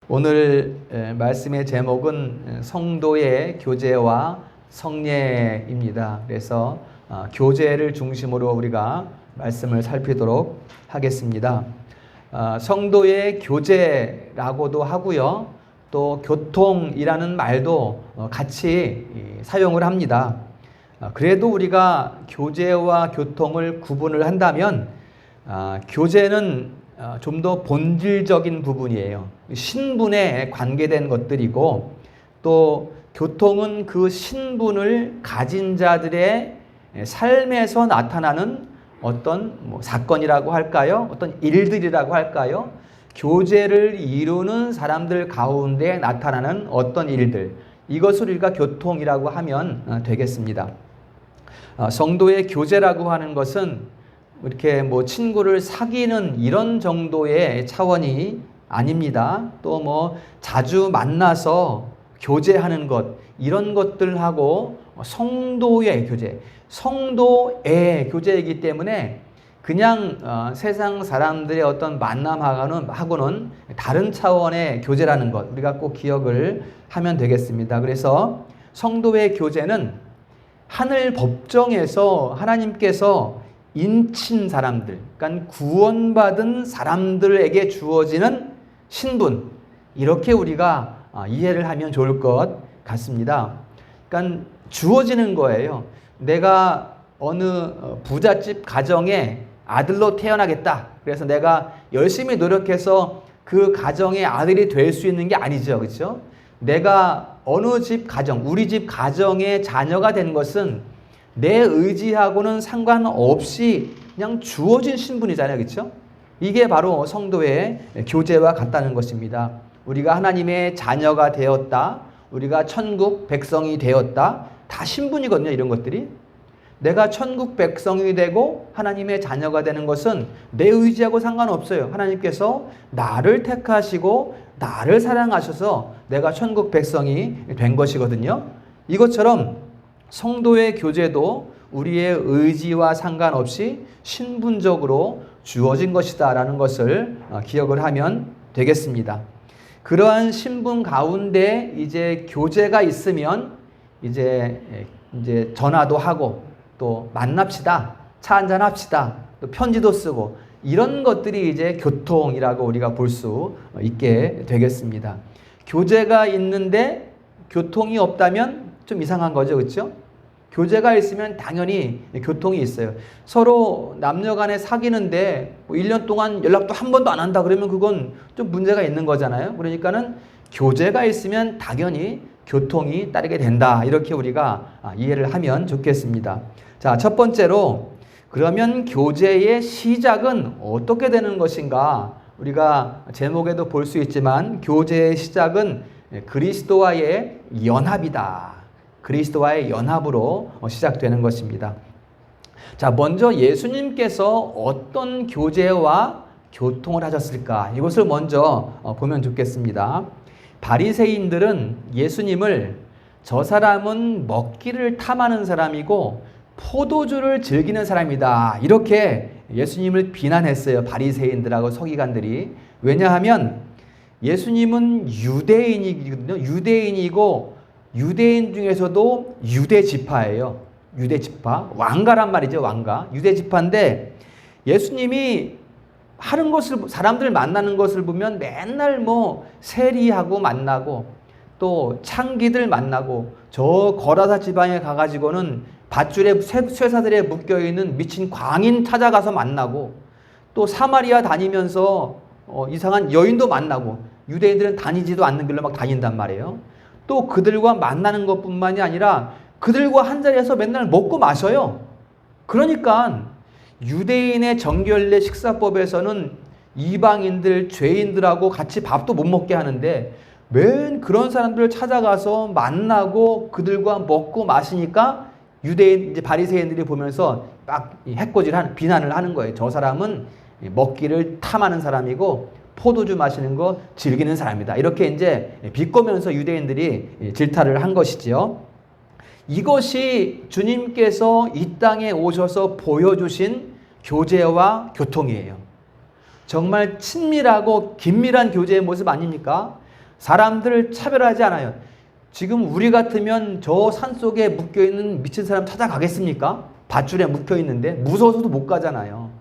오늘 말씀의 제목은 성도의 교제와 성례입니다. 그래서 교제를 중심으로 우리가 말씀을 살피도록 하겠습니다. 성도의 교제라고도 하고요. 또 교통이라는 말도 같이 사용을 합니다. 그래도 우리가 교제와 교통을 구분을 한다면 교제는 좀 더 본질적인 부분이에요. 신분에 관계된 것들이고, 또 교통은 그 신분을 가진 자들의 삶에서 나타나는 어떤 사건이라고 할까요? 어떤 일들이라고 할까요? 교제를 이루는 사람들 가운데 나타나는 어떤 일들, 이것을 우리가 교통이라고 하면 되겠습니다. 성도의 교제라고 하는 것은 이렇게 친구를 사귀는 이런 정도의 차원이 아닙니다. 또 자주 만나서 교제하는 것, 이런 것들하고 성도의 교제, 성도의 교제이기 때문에 그냥 세상 사람들의 어떤 만남하고는 다른 차원의 교제라는 것, 우리가 꼭 기억을 하면 되겠습니다. 그래서 성도의 교제는 하늘 법정에서 하나님께서 인친 사람들, 그러니까 구원받은 사람들에게 주어지는 신분, 이렇게 우리가 이해를 하면 좋을 것 같습니다. 그러니까 주어지는 거예요. 내가 어느 부잣집 가정의 아들로 태어나겠다. 그래서 내가 열심히 노력해서 그 가정의 아들이 될 수 있는 게 아니죠. 그렇죠? 내가 어느 집 가정, 우리 집 가정의 자녀가 된 것은 내 의지하고는 상관없이 그냥 주어진 신분이잖아요. 그렇죠? 이게 바로 성도의 교제와 같다는 것입니다. 우리가 하나님의 자녀가 되었다. 우리가 천국 백성이 되었다. 다 신분이거든요. 이런 것들이. 내가 천국 백성이 되고 하나님의 자녀가 되는 것은 내 의지하고 상관없어요. 하나님께서 나를 택하시고 나를 사랑하셔서 내가 천국 백성이 된 것이거든요. 이것처럼 성도의 교제도 우리의 의지와 상관없이 신분적으로 주어진 것이다 라는 것을 기억을 하면 되겠습니다. 그러한 신분 가운데 이제 교제가 있으면 이제 전화도 하고 또 만납시다, 차 한잔 합시다, 또 편지도 쓰고, 이런 것들이 이제 교통이라고 우리가 볼 수 있게 되겠습니다. 교제가 있는데 교통이 없다면 좀 이상한 거죠. 그렇죠? 교제가 있으면 당연히 교통이 있어요. 서로 남녀 간에 사귀는데 1년 동안 연락도 한 번도 안 한다 그러면 그건 좀 문제가 있는 거잖아요. 그러니까는 교제가 있으면 당연히 교통이 따르게 된다. 이렇게 우리가 이해를 하면 좋겠습니다. 자, 첫 번째로 그러면 교제의 시작은 어떻게 되는 것인가? 우리가 제목에도 볼 수 있지만 교제의 시작은 그리스도와의 연합이다. 그리스도와의 연합으로 시작되는 것입니다. 자, 먼저 예수님께서 어떤 교제와 교통을 하셨을까? 이것을 먼저 보면 좋겠습니다. 바리새인들은 예수님을 저 사람은 먹기를 탐하는 사람이고 포도주를 즐기는 사람이다. 이렇게 예수님을 비난했어요. 바리새인들하고 서기관들이. 왜냐하면 예수님은 유대인이거든요. 유대인이고 유대인 중에서도 유대 지파예요. 유대 지파. 왕가란 말이죠. 왕가. 유대 지파인데 예수님이 하는 것을, 사람들 만나는 것을 보면 맨날 세리하고 만나고 또 창기들 만나고 저 거라사 지방에 가가지고는 밧줄에 쇠사들에 묶여있는 미친 광인 찾아가서 만나고 또 사마리아 다니면서 이상한 여인도 만나고, 유대인들은 다니지도 않는 길로 막 다닌단 말이에요. 또 그들과 만나는 것뿐만이 아니라 그들과 한자리에서 맨날 먹고 마셔요. 그러니까 유대인의 정결례 식사법에서는 이방인들, 죄인들하고 같이 밥도 못 먹게 하는데 맨 그런 사람들을 찾아가서 만나고 그들과 먹고 마시니까 유대인, 이제 바리새인들이 보면서 막 비난을 하는 거예요. 저 사람은 먹기를 탐하는 사람이고 포도주 마시는 거 즐기는 사람이다. 이렇게 이제 비꼬면서 유대인들이 질타를 한 것이지요. 이것이 주님께서 이 땅에 오셔서 보여주신 교제와 교통이에요. 정말 친밀하고 긴밀한 교제의 모습 아닙니까? 사람들을 차별하지 않아요. 지금 우리 같으면 저 산속에 묶여있는 미친 사람 찾아가겠습니까? 밧줄에 묶여있는데 무서워서도 못 가잖아요.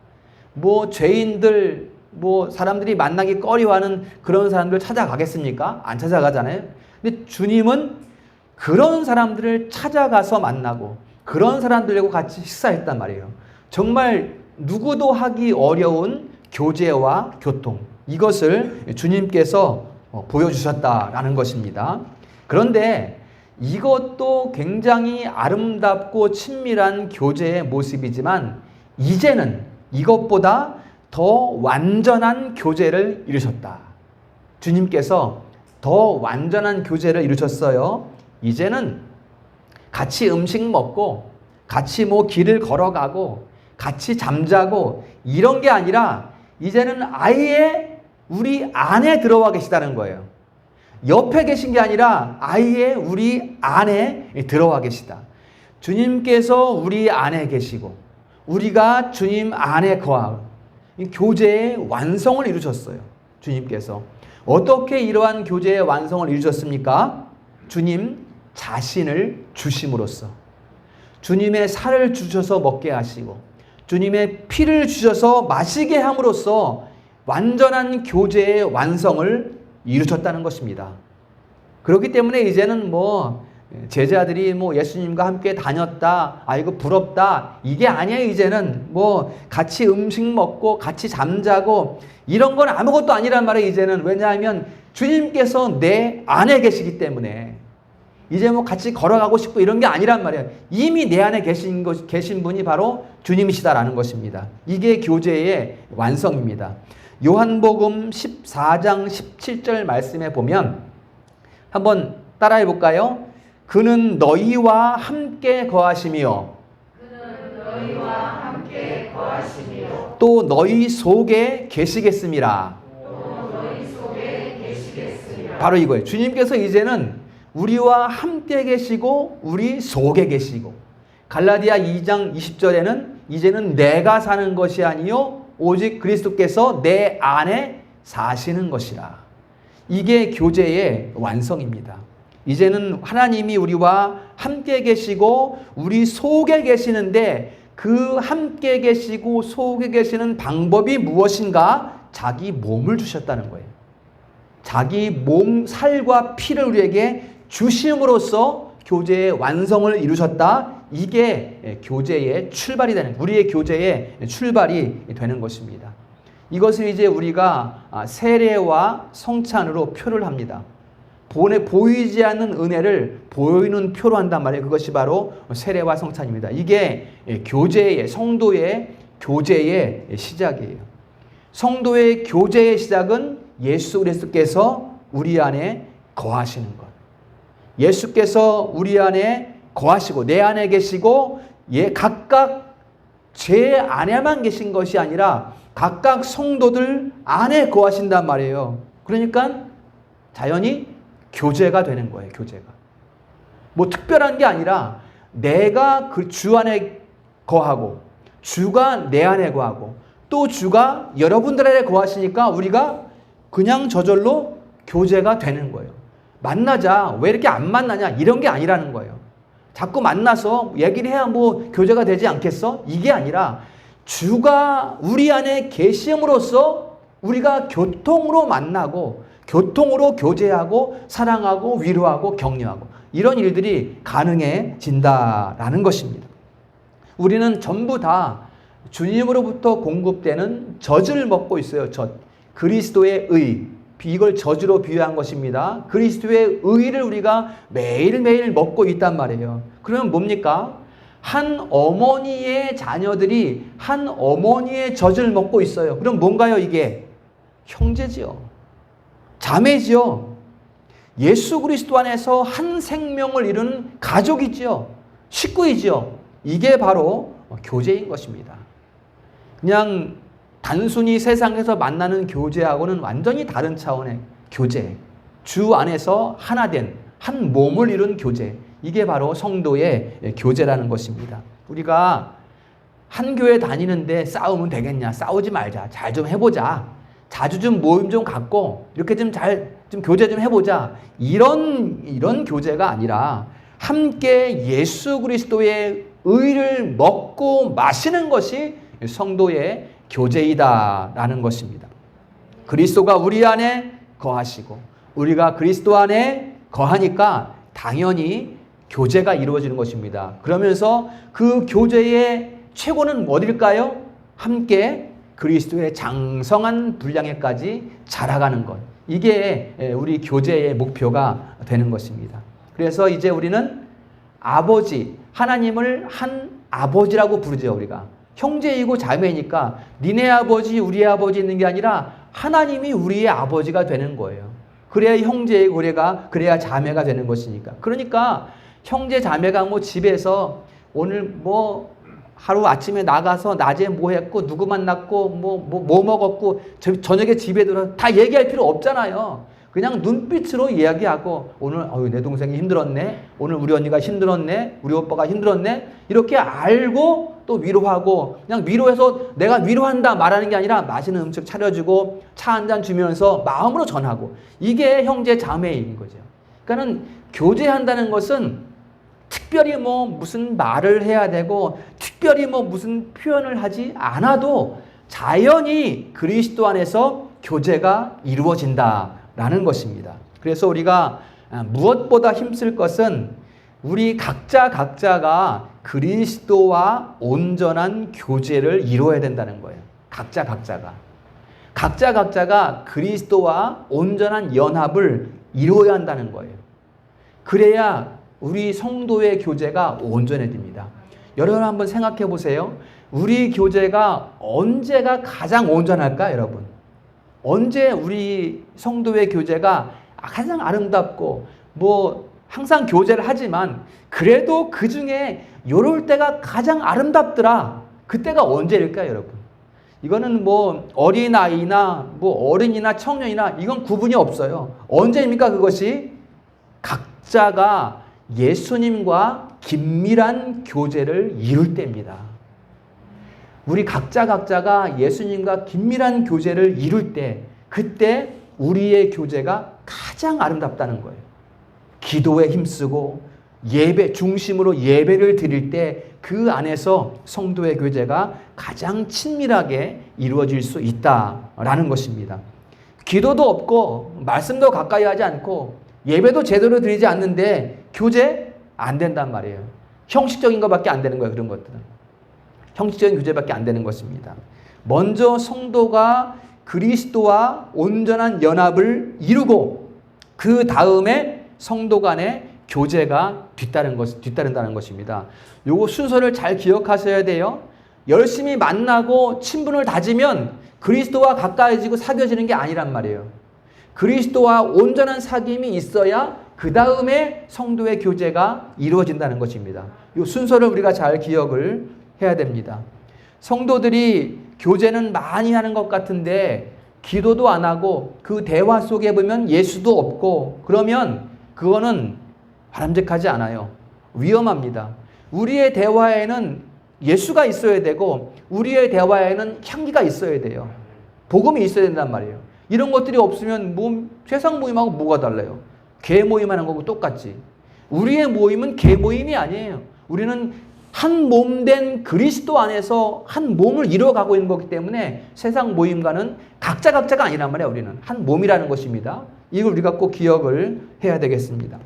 뭐 죄인들, 뭐 사람들이 만나기 꺼려하는 그런 사람들 찾아가겠습니까? 안 찾아가잖아요. 근데 주님은 그런 사람들을 찾아가서 만나고 그런 사람들하고 같이 식사했단 말이에요. 정말 누구도 하기 어려운 교제와 교통, 이것을 주님께서 보여주셨다라는 것입니다. 그런데 이것도 굉장히 아름답고 친밀한 교제의 모습이지만 이제는 이것보다 더 완전한 교제를 이루셨다. 주님께서 더 완전한 교제를 이루셨어요. 이제는 같이 음식 먹고 같이 뭐 길을 걸어가고 같이 잠자고 이런 게 아니라 이제는 아예 우리 안에 들어와 계시다는 거예요. 옆에 계신 게 아니라 아예 우리 안에 들어와 계시다. 주님께서 우리 안에 계시고 우리가 주님 안에 거하고 교제의 완성을 이루셨어요. 주님께서. 어떻게 이러한 교제의 완성을 이루셨습니까? 주님 자신을 주심으로써, 주님의 살을 주셔서 먹게 하시고 주님의 피를 주셔서 마시게 함으로써 완전한 교제의 완성을 이루셨다는 것입니다. 그렇기 때문에 이제는 뭐 제자들이 뭐 예수님과 함께 다녔다, 아이고 부럽다, 이게 아니에요. 이제는 뭐 같이 음식 먹고 같이 잠자고 이런 건 아무것도 아니란 말이에요. 이제는. 왜냐하면 주님께서 내 안에 계시기 때문에 이제 뭐 같이 걸어가고 싶고 이런 게 아니란 말이에요. 이미 내 안에 계신 분이 바로 주님이시다라는 것입니다. 이게 교제의 완성입니다. 요한복음 14장 17절 말씀에 보면 한번 따라해 볼까요? 그는 너희와 함께 거하시며 또 너희 속에 계시겠습니다. 바로 이거예요. 주님께서 이제는 우리와 함께 계시고 우리 속에 계시고, 갈라디아 2장 20절에는 이제는 내가 사는 것이 아니요 오직 그리스도께서 내 안에 사시는 것이라. 이게 교제의 완성입니다. 이제는 하나님이 우리와 함께 계시고 우리 속에 계시는데 그 함께 계시고 속에 계시는 방법이 무엇인가? 자기 몸을 주셨다는 거예요. 자기 몸, 살과 피를 우리에게 주심으로써 교제의 완성을 이루셨다. 이게 교제의 출발이 되는, 우리의 교제의 출발이 되는 것입니다. 이것을 이제 우리가 세례와 성찬으로 표를 합니다. 보이지 않는 은혜를 보이는 표로 한단 말이에요. 그것이 바로 세례와 성찬입니다. 이게 교제의, 성도의 교제의 시작이에요. 성도의 교제의 시작은 예수 그리스도께서 우리 안에 거하시는 것. 예수께서 우리 안에 거하시고 내 안에 계시고 각각 제 안에만 계신 것이 아니라 각각 성도들 안에 거하신단 말이에요. 그러니까 자연히 교제가 되는 거예요. 교제가. 뭐 특별한 게 아니라 내가 그 주 안에 거하고 주가 내 안에 거하고 또 주가 여러분들 안에 거하시니까 우리가 그냥 저절로 교제가 되는 거예요. 만나자, 왜 이렇게 안 만나냐, 이런 게 아니라는 거예요. 자꾸 만나서 얘기를 해야 뭐 교제가 되지 않겠어? 이게 아니라 주가 우리 안에 계심으로써 우리가 교통으로 만나고 교통으로 교제하고 사랑하고 위로하고 격려하고 이런 일들이 가능해진다라는 것입니다. 우리는 전부 다 주님으로부터 공급되는 젖을 먹고 있어요. 젖. 그리스도의 의. 이걸 젖으로 비유한 것입니다. 그리스도의 의를 우리가 매일매일 먹고 있단 말이에요. 그러면 뭡니까? 한 어머니의 자녀들이 한 어머니의 젖을 먹고 있어요. 그럼 뭔가요 이게? 형제지요. 자매지요. 예수 그리스도 안에서 한 생명을 이루는 가족이지요. 식구이지요. 이게 바로 교제인 것입니다. 그냥 단순히 세상에서 만나는 교제하고는 완전히 다른 차원의 교제. 주 안에서 하나 된 한 몸을 이룬 교제. 이게 바로 성도의 교제라는 것입니다. 우리가 한 교회 다니는데 싸우면 되겠냐? 싸우지 말자. 잘 좀 해보자. 자주 좀 모임 좀 갖고 이렇게 좀 교제 좀 해보자. 이런 교제가 아니라 함께 예수 그리스도의 의를 먹고 마시는 것이 성도의 교제이다라는 것입니다. 그리스도가 우리 안에 거하시고 우리가 그리스도 안에 거하니까 당연히 교제가 이루어지는 것입니다. 그러면서 그 교제의 최고는 어딜까요? 함께 그리스도의 장성한 분량에까지 자라가는 것. 이게 우리 교제의 목표가 되는 것입니다. 그래서 이제 우리는 아버지, 하나님을 한 아버지라고 부르죠. 우리가 형제이고 자매니까 니네 아버지 우리 아버지 있는 게 아니라 하나님이 우리의 아버지가 되는 거예요. 그래야 형제이고 그래야 자매가 되는 것이니까. 그러니까 형제 자매가 뭐 집에서 오늘 뭐 하루 아침에 나가서 낮에 뭐 했고 누구 만났고 뭐 먹었고 저녁에 집에 들어 다 얘기할 필요 없잖아요. 그냥 눈빛으로 이야기하고 오늘 내 동생이 힘들었네. 오늘 우리 언니가 힘들었네. 우리 오빠가 힘들었네. 이렇게 알고 또 위로하고 그냥 위로해서 내가 위로한다 말하는 게 아니라 맛있는 음식 차려주고 차 한 잔 주면서 마음으로 전하고 이게 형제 자매인 거죠. 그러니까는 교제한다는 것은 특별히 뭐 무슨 말을 해야 되고 특별히 뭐 무슨 표현을 하지 않아도 자연히 그리스도 안에서 교제가 이루어진다라는 것입니다. 그래서 우리가 무엇보다 힘쓸 것은 우리 각자가 그리스도와 온전한 교제를 이루어야 된다는 거예요. 각자가 그리스도와 온전한 연합을 이루어야 한다는 거예요. 그래야 우리 성도의 교제가 온전해집니다. 여러분 한번 생각해 보세요. 우리 교제가 언제가 가장 온전할까, 여러분? 언제 우리 성도의 교제가 가장 아름답고 뭐 항상 교제를 하지만 그래도 그 중에 요럴 때가 가장 아름답더라. 그때가 언제일까요, 여러분? 이거는 뭐 어린아이나 뭐 어른이나 청년이나 이건 구분이 없어요. 언제입니까, 그것이? 각자가 예수님과 긴밀한 교제를 이룰 때입니다. 우리 각자가 예수님과 긴밀한 교제를 이룰 때, 그때 우리의 교제가 가장 아름답다는 거예요. 기도에 힘쓰고 예배 중심으로 예배를 드릴 때 그 안에서 성도의 교제가 가장 친밀하게 이루어질 수 있다라는 것입니다. 기도도 없고 말씀도 가까이 하지 않고 예배도 제대로 드리지 않는데 교제 안 된단 말이에요. 형식적인 것밖에 안 되는 거예요. 그런 것들은. 형식적인 교제밖에 안 되는 것입니다. 먼저 성도가 그리스도와 온전한 연합을 이루고 그 다음에 성도 간의 교제가 뒤따른다는 것입니다. 요거 순서를 잘 기억하셔야 돼요. 열심히 만나고 친분을 다지면 그리스도와 가까이지고 사귀어지는 게 아니란 말이에요. 그리스도와 온전한 사귐이 있어야 그 다음에 성도의 교제가 이루어진다는 것입니다. 이 순서를 우리가 잘 기억을 해야 됩니다. 성도들이 교제는 많이 하는 것 같은데 기도도 안 하고 그 대화 속에 보면 예수도 없고 그러면 그거는 바람직하지 않아요. 위험합니다. 우리의 대화에는 예수가 있어야 되고 우리의 대화에는 향기가 있어야 돼요. 복음이 있어야 된단 말이에요. 이런 것들이 없으면 세상 모임하고 뭐가 달라요? 개 모임하는 거고 똑같지. 우리의 모임은 개 모임이 아니에요. 우리는 한 몸 된 그리스도 안에서 한 몸을 이루어가고 있는 거기 때문에 세상 모임과는 각자가 아니란 말이에요. 우리는 한 몸이라는 것입니다. 이걸 우리가 꼭 기억을 해야 되겠습니다.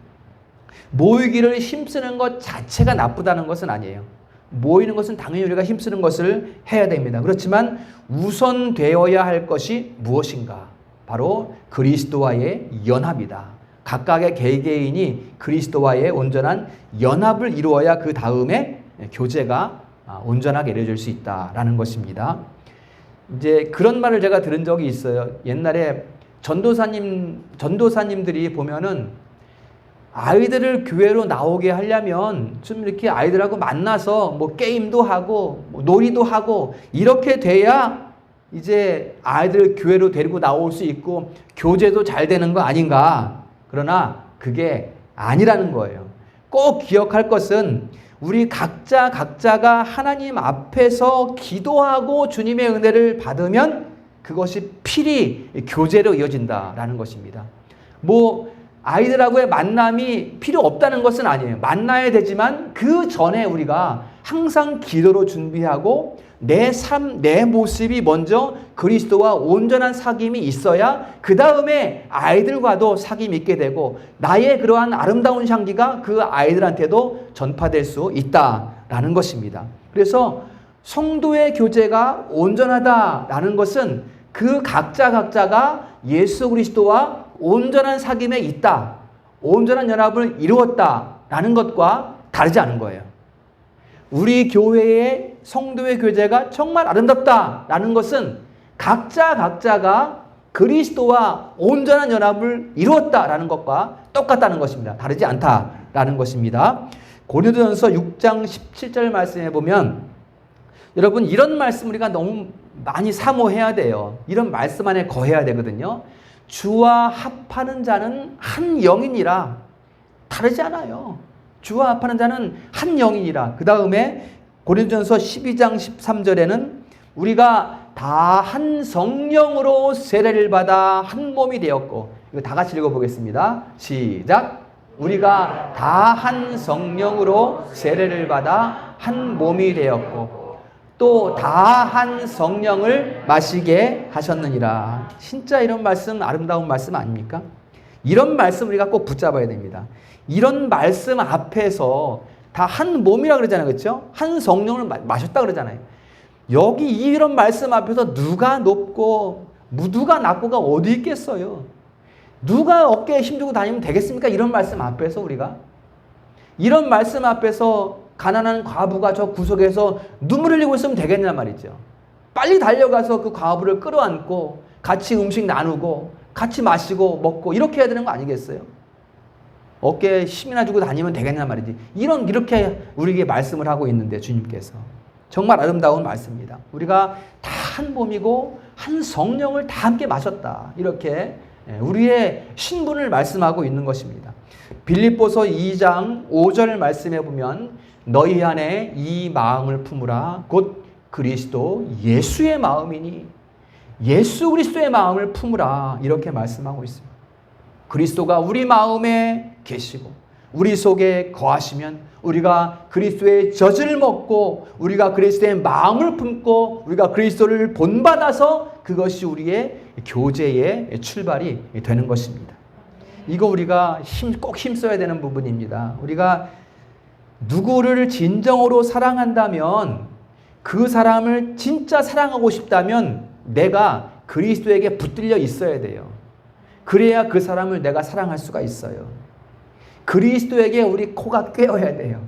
모이기를 힘쓰는 것 자체가 나쁘다는 것은 아니에요. 모이는 것은 당연히 우리가 힘쓰는 것을 해야 됩니다. 그렇지만 우선 되어야 할 것이 무엇인가? 바로 그리스도와의 연합이다. 각각의 개개인이 그리스도와의 온전한 연합을 이루어야 그 다음에 교제가 온전하게 이루어질 수 있다라는 것입니다. 이제 그런 말을 제가 들은 적이 있어요. 옛날에 전도사님들이 보면은 아이들을 교회로 나오게 하려면 좀 이렇게 아이들하고 만나서 뭐 게임도 하고 뭐 놀이도 하고 이렇게 돼야 이제 아이들을 교회로 데리고 나올 수 있고 교제도 잘 되는 거 아닌가. 그러나 그게 아니라는 거예요. 꼭 기억할 것은 우리 각자가 하나님 앞에서 기도하고 주님의 은혜를 받으면 그것이 필히 교제로 이어진다라는 것입니다. 뭐 아이들하고의 만남이 필요 없다는 것은 아니에요. 만나야 되지만 그 전에 우리가 항상 기도로 준비하고 내 삶, 내 모습이 먼저 그리스도와 온전한 사귐이 있어야 그 다음에 아이들과도 사귐이 있게 되고 나의 그러한 아름다운 향기가 그 아이들한테도 전파될 수 있다라는 것입니다. 그래서 성도의 교제가 온전하다라는 것은 그 각자가 예수 그리스도와 온전한 사귐에 있다, 온전한 연합을 이루었다라는 것과 다르지 않은 거예요. 우리 교회의 성도의 교제가 정말 아름답다라는 것은 각자가 그리스도와 온전한 연합을 이루었다라는 것과 똑같다는 것입니다. 다르지 않다라는 것입니다. 고린도전서 6장 17절 말씀에 보면 여러분 이런 말씀 우리가 너무 많이 사모해야 돼요. 이런 말씀 안에 거해야 되거든요. 주와 합하는 자는 한 영이니라. 다르지 않아요. 주와 합하는 자는 한 영이니라. 그 다음에 고린도전서 12장 13절에는 우리가 다 한 성령으로 세례를 받아 한 몸이 되었고, 이거 다 같이 읽어보겠습니다. 시작. 우리가 다 한 성령으로 세례를 받아 한 몸이 되었고 또 다 한 성령을 마시게 하셨느니라. 진짜 이런 말씀 아름다운 말씀 아닙니까? 이런 말씀 우리가 꼭 붙잡아야 됩니다. 이런 말씀 앞에서 다 한 몸이라 그러잖아요. 그렇죠? 한 성령을 마셨다 그러잖아요. 여기 이런 말씀 앞에서 누가 높고 누가 낮고가 어디 있겠어요? 누가 어깨에 힘주고 다니면 되겠습니까? 이런 말씀 앞에서 우리가 이런 말씀 앞에서 가난한 과부가 저 구석에서 눈물 흘리고 있으면 되겠냐 말이죠. 빨리 달려가서 그 과부를 끌어안고 같이 음식 나누고 같이 마시고 먹고 이렇게 해야 되는 거 아니겠어요? 어깨에 힘이나 주고 다니면 되겠냐 말이지. 이렇게 우리에게 말씀을 하고 있는데 주님께서 정말 아름다운 말씀입니다. 우리가 다 한 몸이고 한 성령을 다 함께 마셨다. 이렇게 우리의 신분을 말씀하고 있는 것입니다. 빌립보서 2장 5절 말씀해 보면 너희 안에 이 마음을 품으라 곧 그리스도 예수의 마음이니 예수 그리스도의 마음을 품으라 이렇게 말씀하고 있습니다. 그리스도가 우리 마음에 계시고 우리 속에 거하시면 우리가 그리스도의 젖을 먹고 우리가 그리스도의 마음을 품고 우리가 그리스도를 본받아서 그것이 우리의 교제의 출발이 되는 것입니다. 이거 우리가 꼭 힘써야 되는 부분입니다. 우리가 누구를 진정으로 사랑한다면 그 사람을 진짜 사랑하고 싶다면 내가 그리스도에게 붙들려 있어야 돼요. 그래야 그 사람을 내가 사랑할 수가 있어요. 그리스도에게 우리 코가 꿰어야 돼요.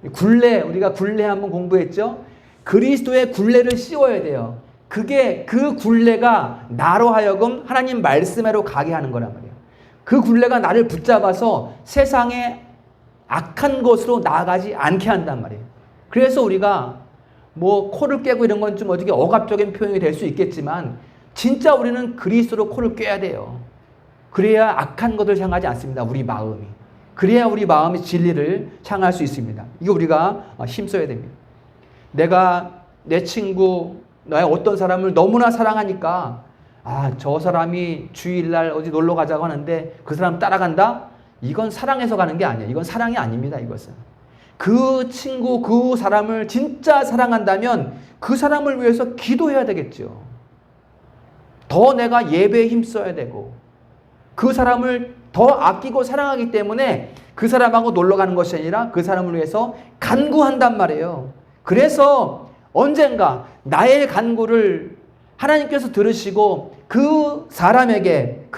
우리가 굴레 한번 공부했죠? 그리스도의 굴레를 씌워야 돼요. 그게 그 굴레가 나로 하여금 하나님 말씀으로 가게 하는 거란 말이에요. 그 굴레가 나를 붙잡아서 세상에 악한 것으로 나아가지 않게 한단 말이에요. 그래서 우리가 뭐 코를 꿰고 이런 건 좀 어떻게 억압적인 표현이 될 수 있겠지만 진짜 우리는 그리스도로 코를 꿰야 돼요. 그래야 악한 것을 향하지 않습니다. 우리 마음이. 그래야 우리 마음이 진리를 향할 수 있습니다. 이거 우리가 힘써야 됩니다. 내가 내 친구, 나의 어떤 사람을 너무나 사랑하니까 저 사람이 주일날 어디 놀러 가자고 하는데 그 사람 따라간다? 이건 사랑해서 가는 게 아니에요. 이건 사랑이 아닙니다. 이것은. 그 친구, 그 사람을 진짜 사랑한다면 그 사람을 위해서 기도해야 되겠죠. 더 내가 예배에 힘써야 되고 그 사람을 더 아끼고 사랑하기 때문에 그 사람하고 놀러 가는 것이 아니라 그 사람을 위해서 간구한단 말이에요. 그래서 언젠가 나의 간구를 하나님께서 들으시고 그 사람에게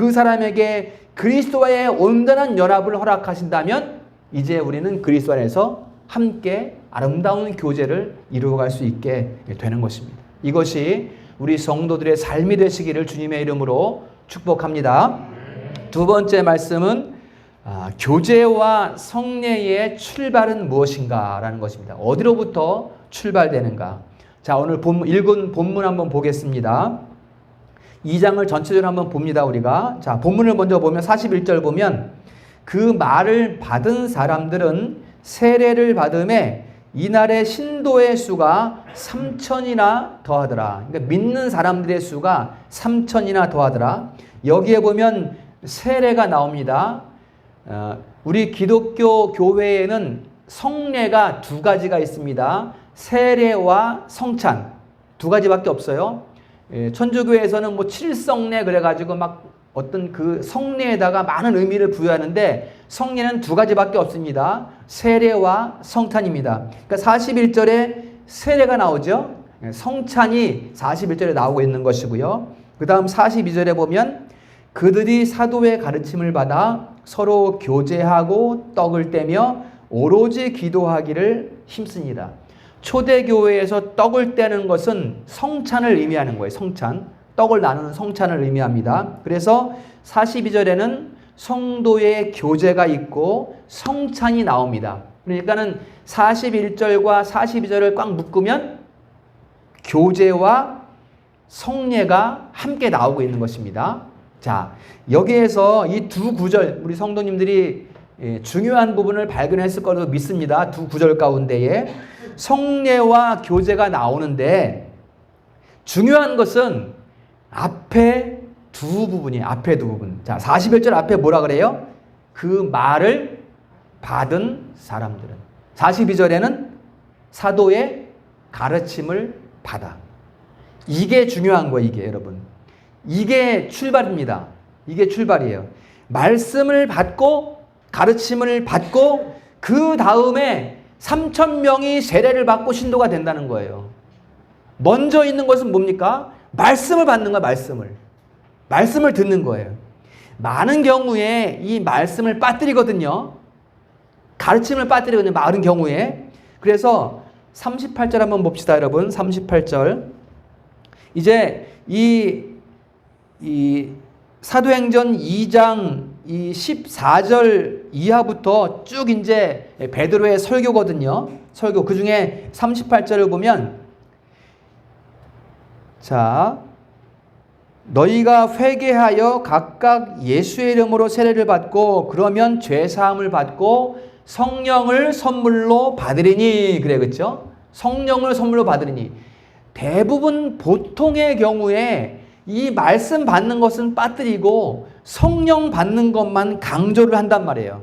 그리스도와의 온전한 연합을 허락하신다면 이제 우리는 그리스도 안에서 함께 아름다운 교제를 이루어갈 수 있게 되는 것입니다. 이것이 우리 성도들의 삶이 되시기를 주님의 이름으로 축복합니다. 두 번째 말씀은 교제와 성례의 출발은 무엇인가 라는 것입니다. 어디로부터 출발되는가. 자, 오늘 읽은 본문 한번 보겠습니다. 2장을 전체적으로 한번 봅니다. 우리가. 자, 본문을 먼저 보면 41절 보면 그 말을 받은 사람들은 세례를 받음에 이날에 신도의 수가 3천이나 더하더라. 그러니까 믿는 사람들의 수가 3천이나 더하더라. 여기에 보면 세례가 나옵니다. 우리 기독교 교회에는 성례가 두 가지가 있습니다. 세례와 성찬 두 가지밖에 없어요. 천주교에서는 뭐 7성례 그래가지고 막 어떤 그 성례에다가 많은 의미를 부여하는데 성례는 두 가지밖에 없습니다. 세례와 성찬입니다. 그러니까 41절에 세례가 나오죠. 성찬이 41절에 나오고 있는 것이고요. 그 다음 42절에 보면 그들이 사도의 가르침을 받아 서로 교제하고 떡을 떼며 오로지 기도하기를 힘쓰니라. 초대교회에서 떡을 떼는 것은 성찬을 의미하는 거예요. 성찬. 떡을 나누는 성찬을 의미합니다. 그래서 42절에는 성도의 교제가 있고 성찬이 나옵니다. 그러니까는 41절과 42절을 꽉 묶으면 교제와 성례가 함께 나오고 있는 것입니다. 자, 여기에서 이 두 구절 우리 성도님들이 중요한 부분을 발견했을 거라고 믿습니다. 두 구절 가운데에 성례와 교제가 나오는데 중요한 것은 앞에 두 부분이에요. 앞에 두 부분. 자, 41절 앞에 뭐라 그래요? 그 말을 받은 사람들은. 42절에는 사도의 가르침을 받아. 이게 중요한 거예요, 이게 여러분. 이게 출발입니다. 이게 출발이에요. 말씀을 받고 가르침을 받고 그 다음에 3,000명이 세례를 받고 신도가 된다는 거예요. 먼저 있는 것은 뭡니까? 말씀을 받는 거야, 말씀을. 말씀을 듣는 거예요. 많은 경우에 이 말씀을 빠뜨리거든요. 가르침을 빠뜨리거든요. 많은 경우에. 그래서 38절 한번 봅시다, 여러분. 38절. 이제 이 사도행전 2장 이 14절 이하부터 쭉 이제 베드로의 설교거든요. 설교. 그 중에 38절을 보면 자, 너희가 회개하여 각각 예수의 이름으로 세례를 받고 그러면 죄 사함을 받고 성령을 선물로 받으리니. 그래, 그렇죠? 성령을 선물로 받으리니. 대부분 보통의 경우에 이 말씀 받는 것은 빠뜨리고 성령 받는 것만 강조를 한단 말이에요.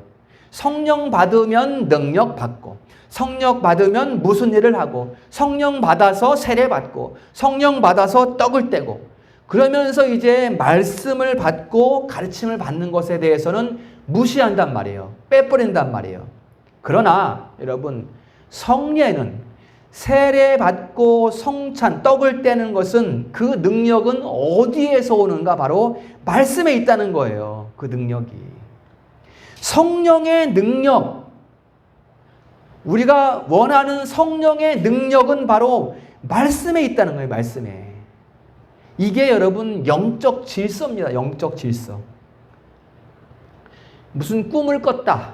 성령 받으면 능력 받고, 성령 받으면 무슨 일을 하고, 성령 받아서 세례 받고, 성령 받아서 떡을 떼고, 그러면서 이제 말씀을 받고 가르침을 받는 것에 대해서는 무시한단 말이에요. 빼버린단 말이에요. 그러나 여러분, 성례는 세례 받고 성찬, 떡을 떼는 것은 그 능력은 어디에서 오는가? 바로 말씀에 있다는 거예요. 그 능력이. 성령의 능력, 우리가 원하는 성령의 능력은 바로 말씀에 있다는 거예요. 말씀에. 이게 여러분 영적 질서입니다. 영적 질서. 무슨 꿈을 꿨다,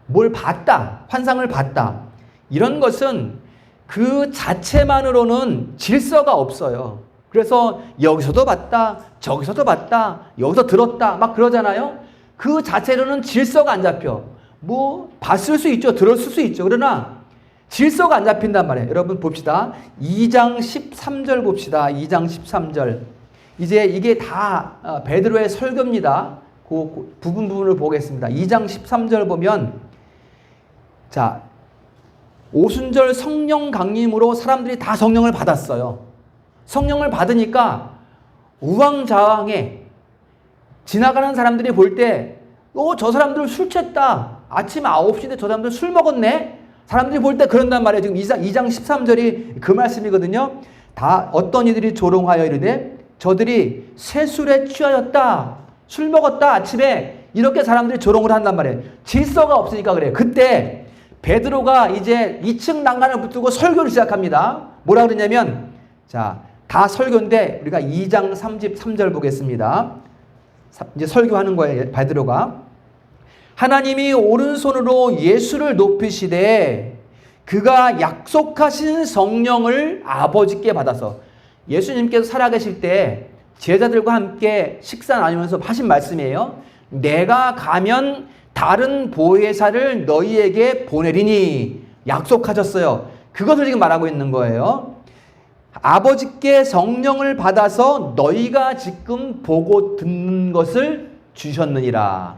뭘 봤다, 환상을 봤다, 이런 것은 그 자체만으로는 질서가 없어요. 그래서 여기서도 봤다, 저기서도 봤다, 여기서 들었다 막 그러잖아요. 그 자체로는 질서가 안 잡혀. 뭐 봤을 수 있죠, 들었을 수 있죠. 그러나 질서가 안 잡힌단 말이에요. 여러분 봅시다. 2장 13절 봅시다. 2장 13절. 이제 이게 다 베드로의 설교입니다. 그 부분을 보겠습니다. 2장 13절 보면 자, 오순절 성령 강림으로 사람들이 다 성령을 받았어요. 성령을 받으니까 우왕좌왕해. 지나가는 사람들이 볼 때 저 사람들 술 취했다. 아침 9시인데 저 사람들 술 먹었네. 사람들이 볼 때 그런단 말이에요. 지금 2장 13절이 그 말씀이거든요. 다 어떤 이들이 조롱하여 이르되 저들이 새술에 취하였다. 술 먹었다 아침에. 이렇게 사람들이 조롱을 한단 말이에요. 질서가 없으니까 그래요. 그때 베드로가 이제 2층 난간을 붙들고 설교를 시작합니다. 뭐라 그러냐면 자, 다 설교인데 우리가 2장 33절 보겠습니다. 이제 설교하는 거예요. 베드로가. 하나님이 오른손으로 예수를 높이시되 그가 약속하신 성령을 아버지께 받아서, 예수님께서 살아계실 때 제자들과 함께 식사 나누면서 하신 말씀이에요. 내가 가면 다른 보혜사를 너희에게 보내리니 약속하셨어요. 그것을 지금 말하고 있는 거예요. 아버지께 성령을 받아서 너희가 지금 보고 듣는 것을 주셨느니라.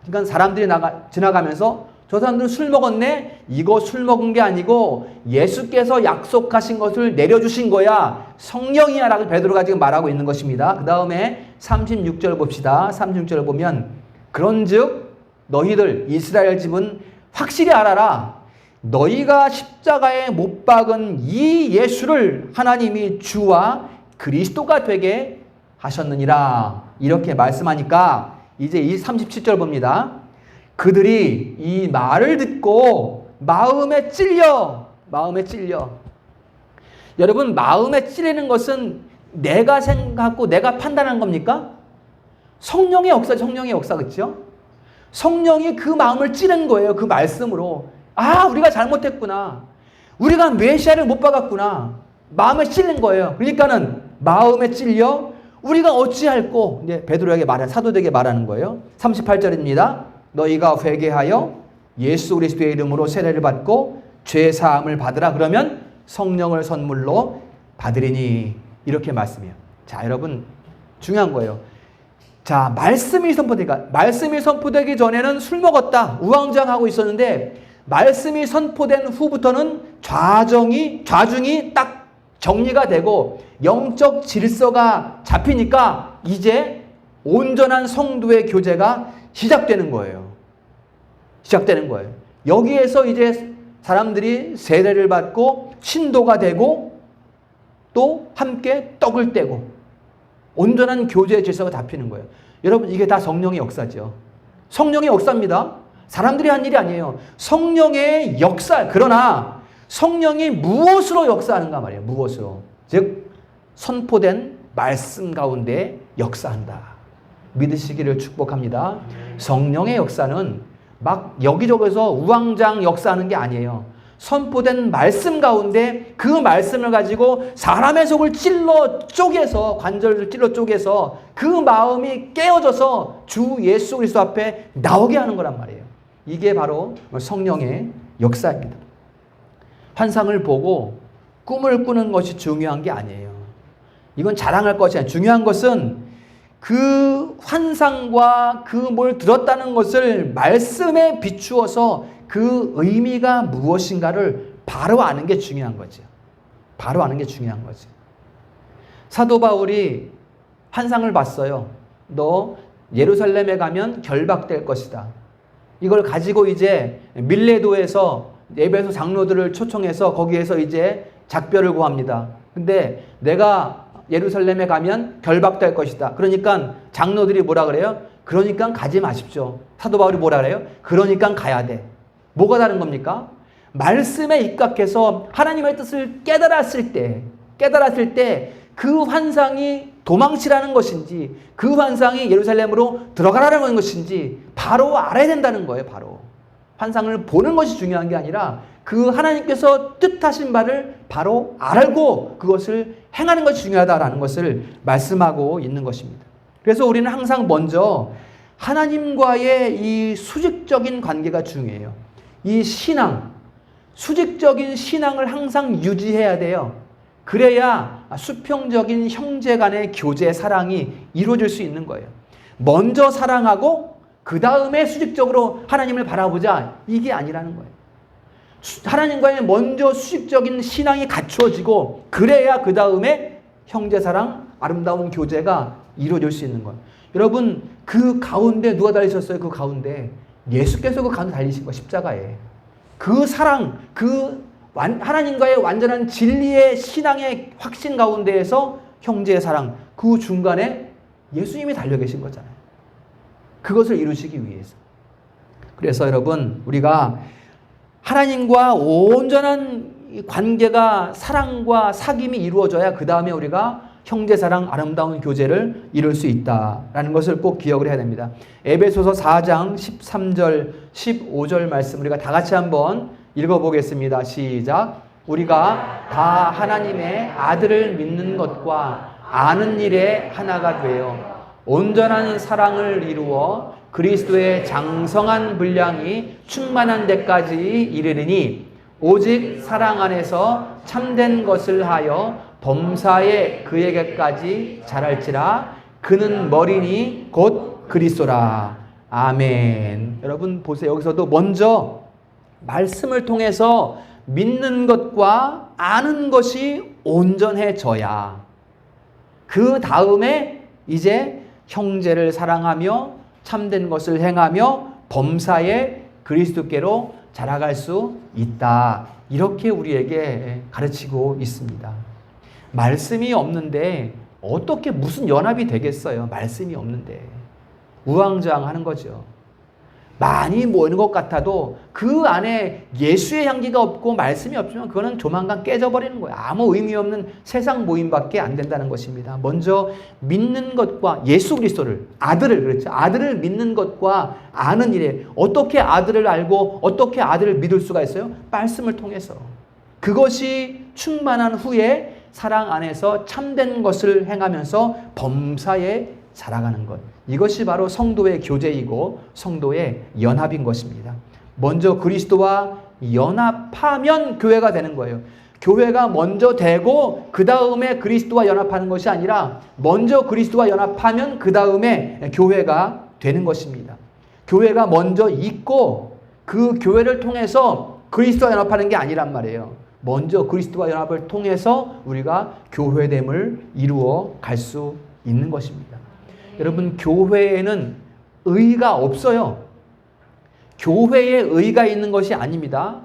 그러니까 사람들이 지나가면서 저 사람들은 술 먹었네? 이거 술 먹은 게 아니고 예수께서 약속하신 것을 내려주신 거야. 성령이야 라고 베드로가 지금 말하고 있는 것입니다. 그 다음에 36절 봅시다. 36절 보면 그런즉 너희들 이스라엘 집은 확실히 알아라. 너희가 십자가에 못 박은 이 예수를 하나님이 주와 그리스도가 되게 하셨느니라. 이렇게 말씀하니까 이제 이 37절 봅니다. 그들이 이 말을 듣고 마음에 찔려. 여러분, 마음에 찔리는 것은 내가 생각하고 내가 판단한 겁니까? 성령의 역사, 그렇죠? 성령이 그 마음을 찌른 거예요. 그 말씀으로. 아, 우리가 잘못했구나. 우리가 메시아를 못 박았구나. 마음에 찔린 거예요. 그러니까는 마음에 찔려 우리가 어찌할꼬 이제 베드로에게 사도들에게 말하는 거예요. 38절입니다. 너희가 회개하여 예수 그리스도의 이름으로 세례를 받고 죄 사함을 받으라. 그러면 성령을 선물로 받으리니. 이렇게 말씀해요. 자, 여러분 중요한 거예요. 자, 말씀이 선포되기 전에는 술 먹었다, 우왕좌왕하고 있었는데 말씀이 선포된 후부터는 좌중이 딱 정리가 되고 영적 질서가 잡히니까 이제 온전한 성도의 교제가 시작되는 거예요. 여기에서 이제 사람들이 세례를 받고 신도가 되고 또 함께 떡을 떼고 온전한 교제의 질서가 잡히는 거예요. 여러분, 이게 다 성령의 역사죠. 성령의 역사입니다. 사람들이 한 일이 아니에요. 성령의 역사. 그러나 성령이 무엇으로 역사하는가 말이에요. 무엇으로. 즉 선포된 말씀 가운데 역사한다. 믿으시기를 축복합니다. 성령의 역사는 막 여기저기서 우왕좌왕 역사하는 게 아니에요. 선포된 말씀 가운데 그 말씀을 가지고 사람의 속을 관절을 찔러 쪼개서 그 마음이 깨어져서 주 예수 그리스도 앞에 나오게 하는 거란 말이에요. 이게 바로 성령의 역사입니다. 환상을 보고 꿈을 꾸는 것이 중요한 게 아니에요. 이건 자랑할 것이 아니에요. 중요한 것은 그 환상과 그 뭘 들었다는 것을 말씀에 비추어서 그 의미가 무엇인가를 바로 아는 게 중요한 거죠. 사도 바울이 환상을 봤어요. 너 예루살렘에 가면 결박될 것이다. 이걸 가지고 이제 밀레도에서 에베소 장로들을 초청해서 거기에서 이제 작별을 구합니다. 근데 내가 예루살렘에 가면 결박될 것이다. 그러니까 장로들이 뭐라 그래요? 그러니까 가지 마십시오. 사도 바울이 뭐라 그래요? 그러니까 가야 돼. 뭐가 다른 겁니까? 말씀에 입각해서 하나님의 뜻을 깨달았을 때 그 환상이 도망치라는 것인지 그 환상이 예루살렘으로 들어가라는 것인지 바로 알아야 된다는 거예요. 바로 환상을 보는 것이 중요한 게 아니라 그 하나님께서 뜻하신 바를 바로 알고 그것을 행하는 것이 중요하다라는 것을 말씀하고 있는 것입니다. 그래서 우리는 항상 먼저 하나님과의 이 수직적인 관계가 중요해요. 이 수직적인 신앙을 항상 유지해야 돼요. 그래야 수평적인 형제 간의 교제, 사랑이 이루어질 수 있는 거예요. 먼저 사랑하고 그 다음에 수직적으로 하나님을 바라보자, 이게 아니라는 거예요. 하나님과의 먼저 수직적인 신앙이 갖추어지고 그래야 그 다음에 형제사랑, 아름다운 교제가 이루어질 수 있는 거예요. 여러분, 그 가운데 누가 달리셨어요? 그 가운데 예수께서 그 가운데 달리신 거예요. 십자가에. 그 사랑, 하나님과의 완전한 진리의 신앙의 확신 가운데에서 형제의 사랑, 그 중간에 예수님이 달려 계신 거잖아요. 그것을 이루시기 위해서. 그래서 여러분, 우리가 하나님과 온전한 관계가, 사랑과 사귐이 이루어져야 그 다음에 우리가 형제사랑, 아름다운 교제를 이룰 수 있다라는 것을 꼭 기억을 해야 됩니다. 에베소서 4장 13절 15절 말씀 우리가 다 같이 한번 읽어보겠습니다. 시작. 우리가 다 하나님의 아들을 믿는 것과 아는 일에 하나가 되어 온전한 사랑을 이루어 그리스도의 장성한 분량이 충만한 데까지 이르리니 오직 사랑 안에서 참된 것을 하여 범사에 그에게까지 자랄지라. 그는 머리니 곧 그리스도라. 아멘. 여러분 보세요. 여기서도 먼저 말씀을 통해서 믿는 것과 아는 것이 온전해져야 그 다음에 이제 형제를 사랑하며 참된 것을 행하며 범사에 그리스도께로 자라갈 수 있다. 이렇게 우리에게 가르치고 있습니다. 말씀이 없는데 어떻게 무슨 연합이 되겠어요? 말씀이 없는데. 우왕좌왕하는 거죠. 많이 모이는 것 같아도 그 안에 예수의 향기가 없고 말씀이 없으면 그거는 조만간 깨져버리는 거예요. 아무 의미 없는 세상 모임밖에 안 된다는 것입니다. 먼저 믿는 것과 예수 그리스도를, 아들을, 그렇죠. 아들을 믿는 것과 아는 일에 어떻게 아들을 알고 어떻게 아들을 믿을 수가 있어요? 말씀을 통해서. 그것이 충만한 후에 사랑 안에서 참된 것을 행하면서 범사에 자라가는 것. 이것이 바로 성도의 교제이고 성도의 연합인 것입니다. 먼저 그리스도와 연합하면 교회가 되는 거예요. 교회가 먼저 되고 그 다음에 그리스도와 연합하는 것이 아니라 먼저 그리스도와 연합하면 그 다음에 교회가 되는 것입니다. 교회가 먼저 있고 그 교회를 통해서 그리스도와 연합하는 게 아니란 말이에요. 먼저 그리스도와 연합을 통해서 우리가 교회됨을 이루어 갈 수 있는 것입니다. 여러분, 교회에는 의가 없어요. 교회에 의가 있는 것이 아닙니다.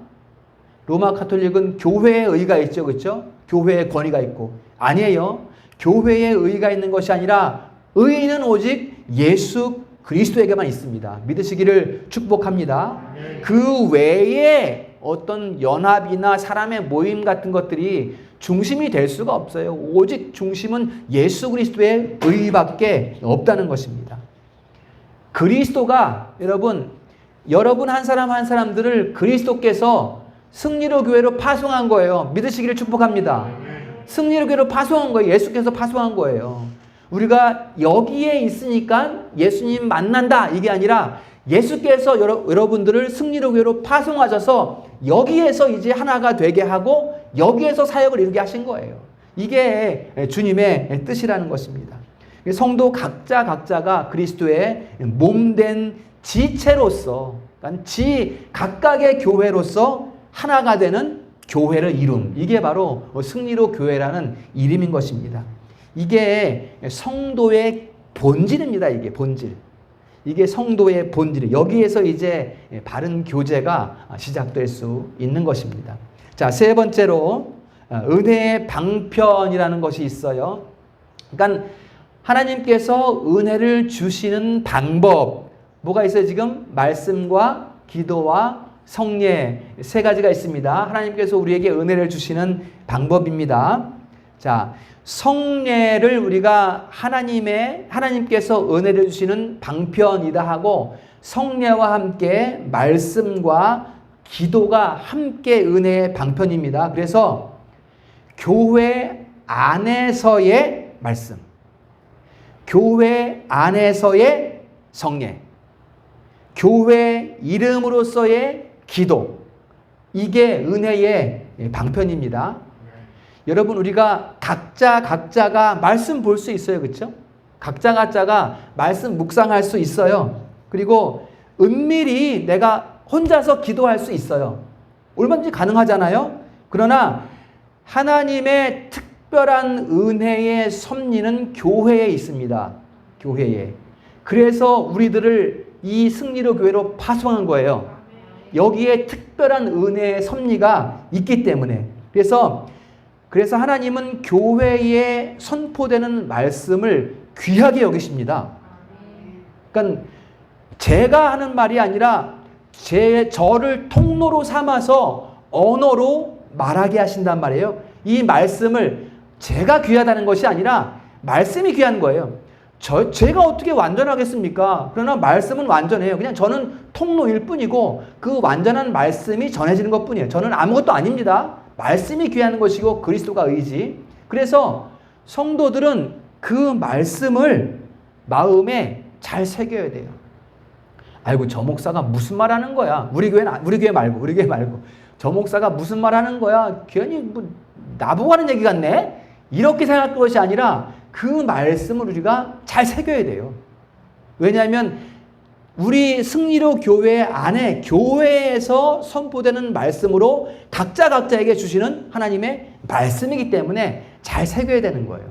로마 가톨릭은 교회에 의가 있죠, 그렇죠? 교회에 권위가 있고. 아니에요. 교회에 의가 있는 것이 아니라 의는 오직 예수 그리스도에게만 있습니다. 믿으시기를 축복합니다. 그 외에 어떤 연합이나 사람의 모임 같은 것들이 중심이 될 수가 없어요. 오직 중심은 예수 그리스도의 의밖에 없다는 것입니다. 그리스도가 여러분 한 사람 한 사람들을 그리스도께서 승리로 교회로 파송한 거예요. 믿으시기를 축복합니다. 승리로 교회로 파송한 거예요. 예수께서 파송한 거예요. 우리가 여기에 있으니까 예수님 만난다 이게 아니라 예수께서 여러분들을 승리로 교회로 파송하셔서 여기에서 이제 하나가 되게 하고 여기에서 사역을 이루게 하신 거예요. 이게 주님의 뜻이라는 것입니다. 성도 각자가 그리스도의 몸된 지체로서, 그러니까 각각의 교회로서 하나가 되는 교회를 이룸. 이게 바로 승리로 교회라는 이름인 것입니다. 이게 성도의 본질입니다. 이게 본질. 이게 성도의 본질이에요. 여기에서 이제 바른 교제가 시작될 수 있는 것입니다. 자, 세 번째로 은혜의 방편이라는 것이 있어요. 그러니까 하나님께서 은혜를 주시는 방법. 뭐가 있어요 지금? 말씀과 기도와 성례 세 가지가 있습니다. 하나님께서 우리에게 은혜를 주시는 방법입니다. 자, 성례를 우리가 하나님께서 은혜를 주시는 방편이다 하고 성례와 함께 말씀과 기도가 함께 은혜의 방편입니다. 그래서 교회 안에서의 말씀, 교회 안에서의 성례, 교회 이름으로서의 기도, 이게 은혜의 방편입니다. 여러분, 우리가 각자가 말씀 볼 수 있어요. 그렇죠? 각자가 말씀 묵상할 수 있어요. 그리고 은밀히 내가 혼자서 기도할 수 있어요. 얼마든지 가능하잖아요. 그러나 하나님의 특별한 은혜의 섭리는 교회에 있습니다. 교회에. 그래서 우리들을 이 승리로 교회로 파송한 거예요. 여기에 특별한 은혜의 섭리가 있기 때문에. 그래서 하나님은 교회에 선포되는 말씀을 귀하게 여기십니다. 그러니까 제가 하는 말이 아니라 저를 통로로 삼아서 언어로 말하게 하신단 말이에요. 이 말씀을 제가 귀하다는 것이 아니라 말씀이 귀한 거예요. 제가 어떻게 완전하겠습니까? 그러나 말씀은 완전해요. 그냥 저는 통로일 뿐이고 그 완전한 말씀이 전해지는 것 뿐이에요. 저는 아무것도 아닙니다. 말씀이 귀한 것이고 그리스도가 의지. 그래서 성도들은 그 말씀을 마음에 잘 새겨야 돼요. 아이고, 저 목사가 무슨 말 하는 거야. 우리 교회 말고. 저 목사가 무슨 말 하는 거야? 괜히 뭐 나보고 하는 얘기 같네? 이렇게 생각할 것이 아니라 그 말씀을 우리가 잘 새겨야 돼요. 왜냐하면 우리 승리로 교회 안에 교회에서 선포되는 말씀으로 각자에게 주시는 하나님의 말씀이기 때문에 잘 새겨야 되는 거예요.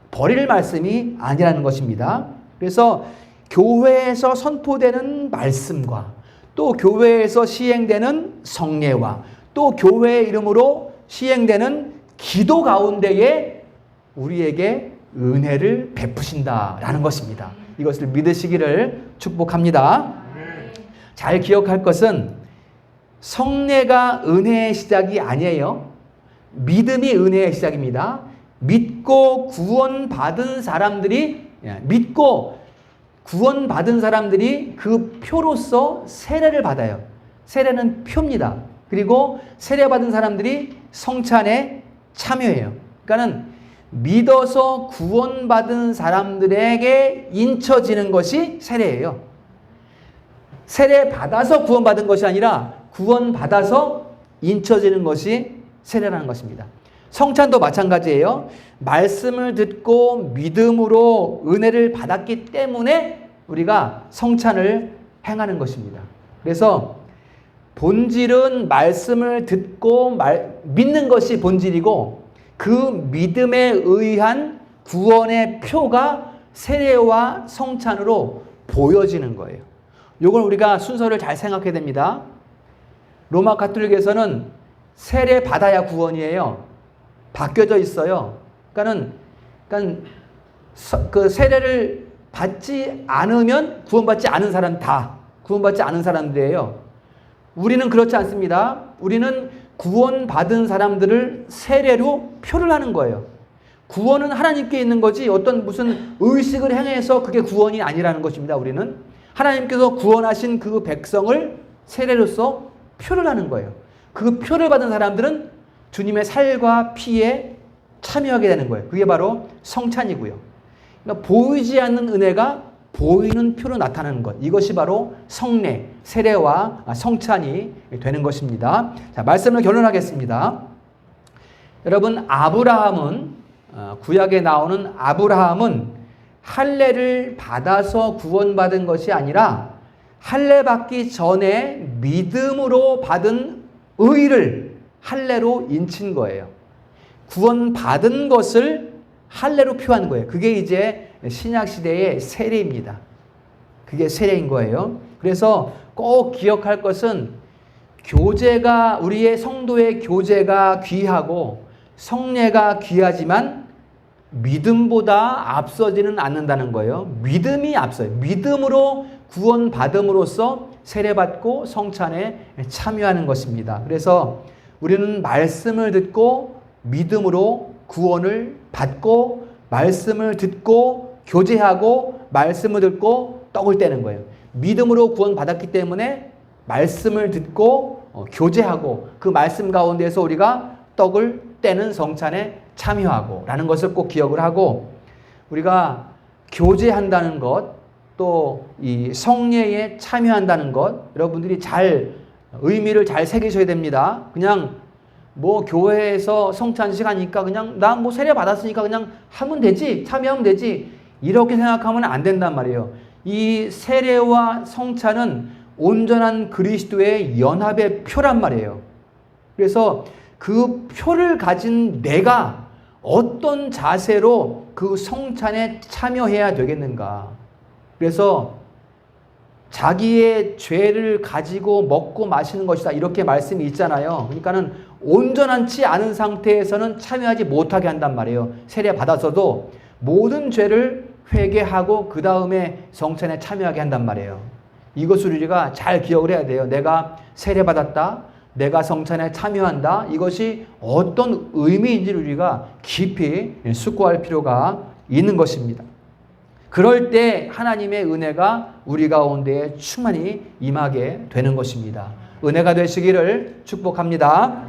버릴 말씀이 아니라는 것입니다. 그래서 교회에서 선포되는 말씀과 또 교회에서 시행되는 성례와 또 교회의 이름으로 시행되는 기도 가운데에 우리에게 은혜를 베푸신다라는 것입니다. 이것을 믿으시기를 축복합니다. 잘 기억할 것은 성례가 은혜의 시작이 아니에요. 믿음이 은혜의 시작입니다. 믿고 구원받은 사람들이 그 표로서 세례를 받아요. 세례는 표입니다. 그리고 세례받은 사람들이 성찬에 참여해요. 그러니까는 믿어서 구원받은 사람들에게 인쳐지는 것이 세례예요. 세례 받아서 구원받은 것이 아니라 구원받아서 인쳐지는 것이 세례라는 것입니다. 성찬도 마찬가지예요. 말씀을 듣고 믿음으로 은혜를 받았기 때문에 우리가 성찬을 행하는 것입니다. 그래서 본질은 말씀을 듣고 믿는 것이 본질이고 그 믿음에 의한 구원의 표가 세례와 성찬으로 보여지는 거예요. 이걸 우리가 순서를 잘 생각해야 됩니다. 로마 가톨릭에서는 세례 받아야 구원이에요. 바뀌어져 있어요. 그러니까 그 세례를 받지 않으면 구원받지 않은 사람 다 구원받지 않은 사람들이에요. 우리는 그렇지 않습니다. 우리는 구원받은 사람들을 세례로 표를 하는 거예요. 구원은 하나님께 있는 거지 어떤 무슨 의식을 행해서 그게 구원이 아니라는 것입니다. 우리는 하나님께서 구원하신 그 백성을 세례로서 표를 하는 거예요. 그 표를 받은 사람들은 주님의 살과 피에 참여하게 되는 거예요. 그게 바로 성찬이고요. 그러니까 보이지 않는 은혜가 보이는 표로 나타나는 것. 이것이 바로 성례, 세례와 성찬이 되는 것입니다. 자, 말씀을 결론하겠습니다. 여러분, 구약에 나오는 아브라함은 할례를 받아서 구원받은 것이 아니라 할례 받기 전에 믿음으로 받은 의를 할례로 인친 거예요. 구원받은 것을 할례로 표한 거예요. 그게 이제 신약시대의 세례입니다. 그게 세례인 거예요. 그래서 꼭 기억할 것은 우리의 성도의 교제가 귀하고 성례가 귀하지만 믿음보다 앞서지는 않는다는 거예요. 믿음이 앞서요. 믿음으로 구원받음으로써 세례받고 성찬에 참여하는 것입니다. 그래서 우리는 말씀을 듣고 믿음으로 구원을 받고 말씀을 듣고 교제하고 말씀을 듣고 떡을 떼는 거예요. 믿음으로 구원받았기 때문에 말씀을 듣고 교제하고 그 말씀 가운데서 우리가 떡을 떼는 성찬에 참여하고 라는 것을 꼭 기억을 하고 우리가 교제한다는 것 또 이 성례에 참여한다는 것 여러분들이 의미를 잘 새기셔야 됩니다. 그냥 교회에서 성찬식 하니까 그냥 나 세례 받았으니까 그냥 하면 되지 참여하면 되지 이렇게 생각하면 안 된단 말이에요. 이 세례와 성찬은 온전한 그리스도의 연합의 표란 말이에요. 그래서 그 표를 가진 내가 어떤 자세로 그 성찬에 참여해야 되겠는가. 그래서 자기의 죄를 가지고 먹고 마시는 것이다 이렇게 말씀이 있잖아요. 그러니까는 온전하지 않은 상태에서는 참여하지 못하게 한단 말이에요. 세례 받아서도 모든 죄를 회개하고 그 다음에 성찬에 참여하게 한단 말이에요. 이것을 우리가 잘 기억을 해야 돼요. 내가 세례 받았다. 내가 성찬에 참여한다. 이것이 어떤 의미인지를 우리가 깊이 숙고할 필요가 있는 것입니다. 그럴 때 하나님의 은혜가 우리 가운데에 충만히 임하게 되는 것입니다. 은혜가 되시기를 축복합니다.